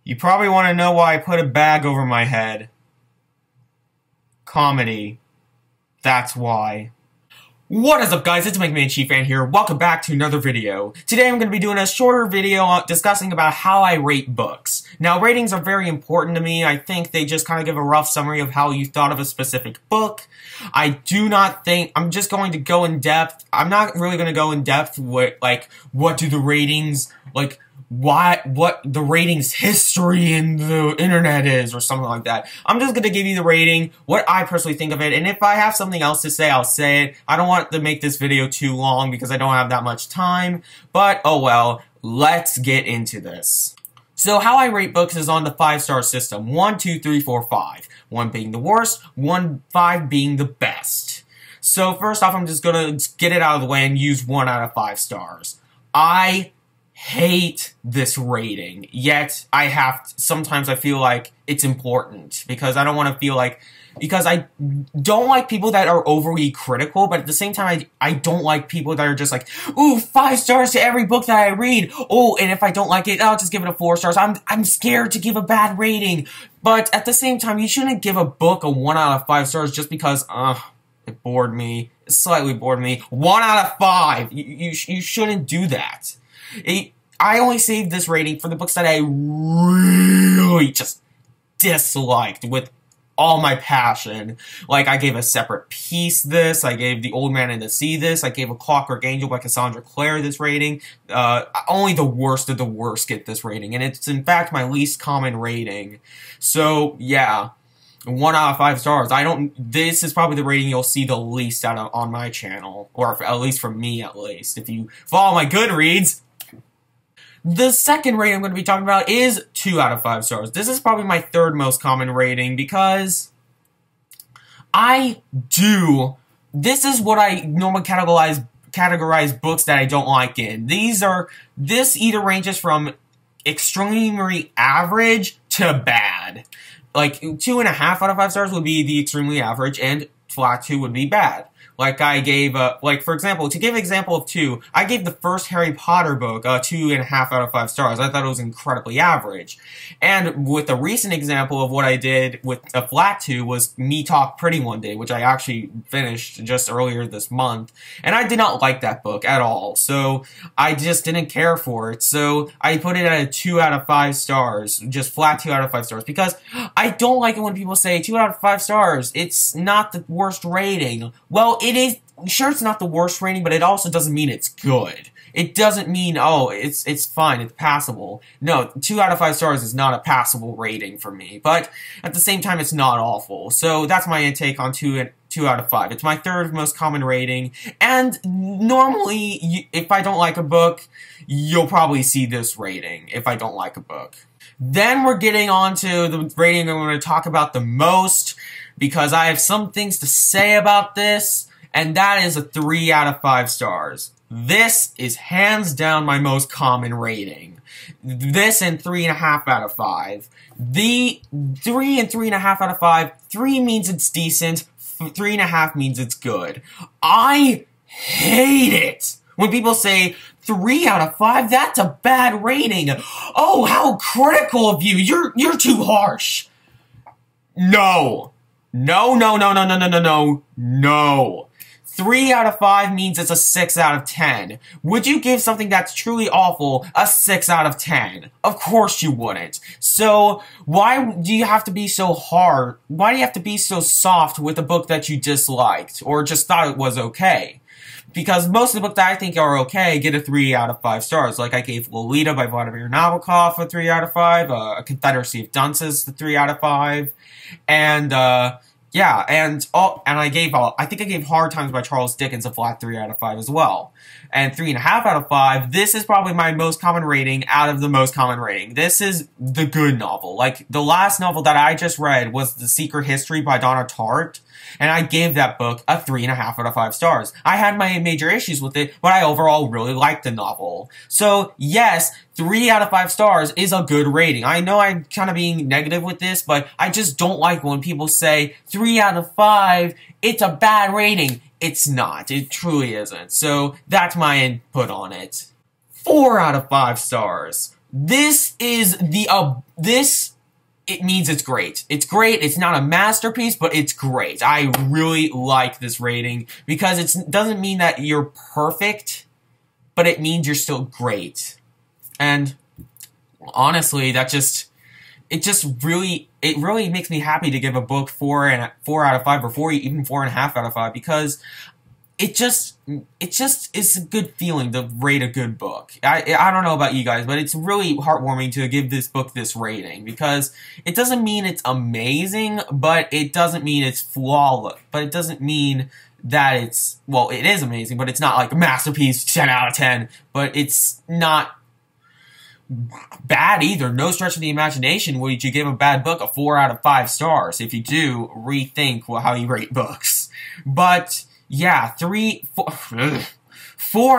You probably want to know why I put a bag over my head. Comedy. That's why. What is up, guys? It's MegaMan here. Welcome back to another video. Today I'm going to be doing a shorter video discussing about how I rate books. Now, ratings are very important to me. I think they just kind of give a rough summary of how you thought of a specific book. I do not think... I'm just going to go in depth. I'm not really going to go in depth with, like, what do the ratings, like... what the ratings history in the internet is, or something like that. I'm just gonna give you the rating, what I personally think of it, and if I have something else to say, I'll say it. I don't want to make this video too long because I don't have that much time, but oh well, let's get into this. So how I rate books is on the 5-star system. 1, 2, 3, 4, 5. 1 being the worst, 5 being the best. So first off, I'm just gonna get it out of the way and use 1 out of 5 stars. I hate this rating, yet sometimes I feel like it's important, because I don't want to feel like, because I don't like people that are overly critical, but at the same time, I don't like people that are just like, ooh, 5 stars to every book that I read, oh, and if I don't like it, I'll just give it a 4 stars, I'm scared to give a bad rating, but at the same time, you shouldn't give a book a 1 out of 5 stars just because, it bored me, it slightly bored me. 1 out of 5, you shouldn't do that. I only saved this rating for the books that I really just disliked with all my passion. Like, I gave A Separate Peace this, I gave The Old Man and the Sea this, I gave A Clockwork Angel by Cassandra Clare this rating. Only the worst of the worst get this rating, and it's in fact my least common rating. So, yeah. 1 out of 5 stars. This is probably the rating you'll see the least on my channel. Or at least from me, at least. If you follow my Goodreads. The second rating I'm going to be talking about is 2 out of 5 stars. This is probably my third most common rating because this is what I normally categorize books that I don't like in. This either ranges from extremely average to bad. Like, 2.5 out of 5 stars would be the extremely average, and flat 2 would be bad. Like, I gave, for example, to give an example of 2, I gave the first Harry Potter book 2.5 out of 5 stars. I thought it was incredibly average. And with a recent example of what I did with a flat 2 was Me Talk Pretty One Day, which I actually finished just earlier this month. And I did not like that book at all, so I just didn't care for it. So I put it at a 2 out of 5 stars, just flat 2 out of 5 stars, because I don't like it when people say 2 out of 5 stars. It's not the worst rating. Well, it is, sure, it's not the worst rating, but it also doesn't mean it's good. It doesn't mean, oh, it's fine, it's passable. No, 2 out of 5 stars is not a passable rating for me, but at the same time, it's not awful. So that's my intake on 2 out of 5. It's my third most common rating, and normally, if I don't like a book, you'll probably see this rating if I don't like a book. Then we're getting on to the rating I'm going to talk about the most, because I have some things to say about this, and that is a 3 out of 5 stars. This is hands down my most common rating. This and 3.5 out of 5. The 3 and 3.5 out of 5, 3 means it's decent, 3.5 means it's good. I hate it when people say 3 out of 5, that's a bad rating. Oh, how critical of you. You're too harsh. No. No. 3 out of 5 means it's a 6 out of 10. Would you give something that's truly awful a 6 out of 10? Of course you wouldn't. So, why do you have to be so hard? Why do you have to be so soft with a book that you disliked, or just thought it was okay? Because most of the books that I think are okay get a 3 out of 5 stars. Like, I gave Lolita by Vladimir Nabokov a 3 out of 5, A Confederacy of Dunces a 3 out of 5, and, yeah, and I think I gave Hard Times by Charles Dickens a flat 3 out of 5 as well. And 3.5 out of 5, this is probably my most common rating out of the most common rating. This is the good novel. Like, the last novel that I just read was The Secret History by Donna Tartt, and I gave that book a 3.5 out of 5 stars. I had my major issues with it, but I overall really liked the novel. So, yes, 3 out of 5 stars is a good rating. I know I'm kind of being negative with this, but I just don't like when people say 3 out of 5, it's a bad rating. It's not. It truly isn't. So, that's my input on it. 4 out of 5 stars. this is it means it's great. It's great. It's not a masterpiece, but it's great. I really like this rating because it doesn't mean that you're perfect, but it means you're still great. And honestly, it really makes me happy to give a book 4 out of 5 or even 4.5 out of 5 because it just is a good feeling to rate a good book. I don't know about you guys, but it's really heartwarming to give this book this rating because it doesn't mean it's amazing, but it doesn't mean it's flawless. But it doesn't mean that it's, well, it is amazing, but it's not like a masterpiece, 10 out of 10, but it's not bad either. No stretch of the imagination would you give a bad book a 4 out of 5 stars. If you do, rethink how you rate books. But yeah, 4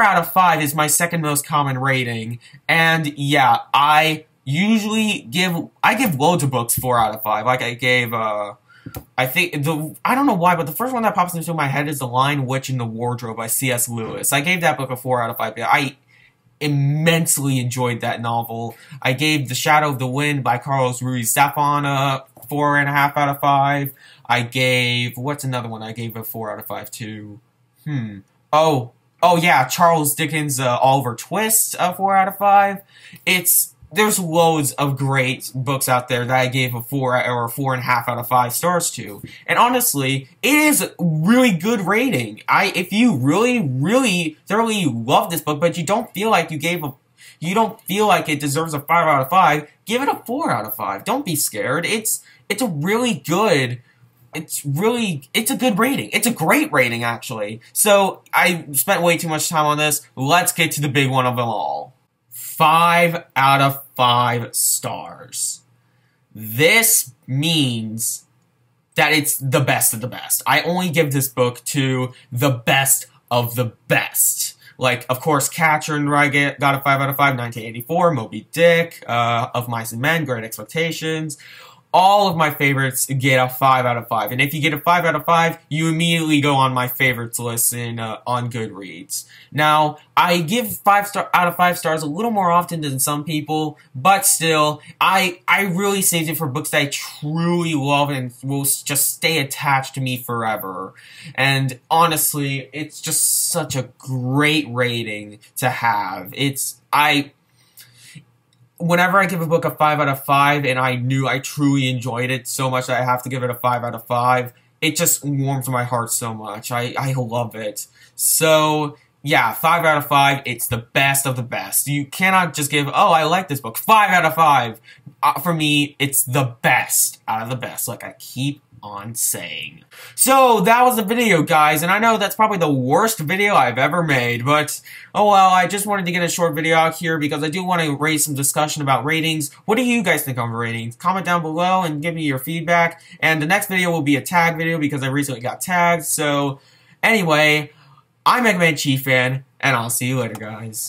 out of 5 is my second most common rating, and yeah, I give loads of books 4 out of 5. Like I gave, I don't know why, but the first one that pops into my head is The Lion, Witch, and the Wardrobe by C.S. Lewis. I gave that book a 4 out of 5. I immensely enjoyed that novel. I gave The Shadow of the Wind by Carlos Ruiz Zafón a 4.5 out of 5. I gave, what's another one I gave a 4 out of 5 to? Oh yeah, Charles Dickens' Oliver Twist, a 4 out of 5. There's loads of great books out there that I gave a 4 or 4.5 out of 5 stars to. And honestly, it is a really good rating. If you really, really thoroughly love this book, but you don't feel like you don't feel like it deserves a 5 out of 5, give it a 4 out of 5. Don't be scared. It's a really good, it's a good rating. It's a great rating, actually. So, I spent way too much time on this. Let's get to the big one of them all. 5 out of 5 stars. This means that it's the best of the best. I only give this book to the best of the best. Like, of course, Catcher in the Rye got a 5 out of 5, 1984, Moby Dick, Of Mice and Men, Great Expectations. All of my favorites get a 5 out of 5. And if you get a 5 out of 5, you immediately go on my favorites list on Goodreads. Now, I give 5 out of 5 stars a little more often than some people, but still, I really saved it for books that I truly love and will just stay attached to me forever. And honestly, it's just such a great rating to have. Whenever I give a book a 5 out of 5 and I knew I truly enjoyed it so much that I have to give it a 5 out of 5, it just warms my heart so much. I love it. So, yeah, 5 out of 5, it's the best of the best. You cannot just give, oh, I like this book, 5 out of 5. For me, it's the best out of the best, like I keep on saying. So, that was the video, guys, and I know that's probably the worst video I've ever made, but oh well, I just wanted to get a short video out here because I do want to raise some discussion about ratings. What do you guys think of ratings? Comment down below and give me your feedback, and the next video will be a tag video because I recently got tagged. So, anyway, I'm Mega Man Chief Fan, and I'll see you later, guys.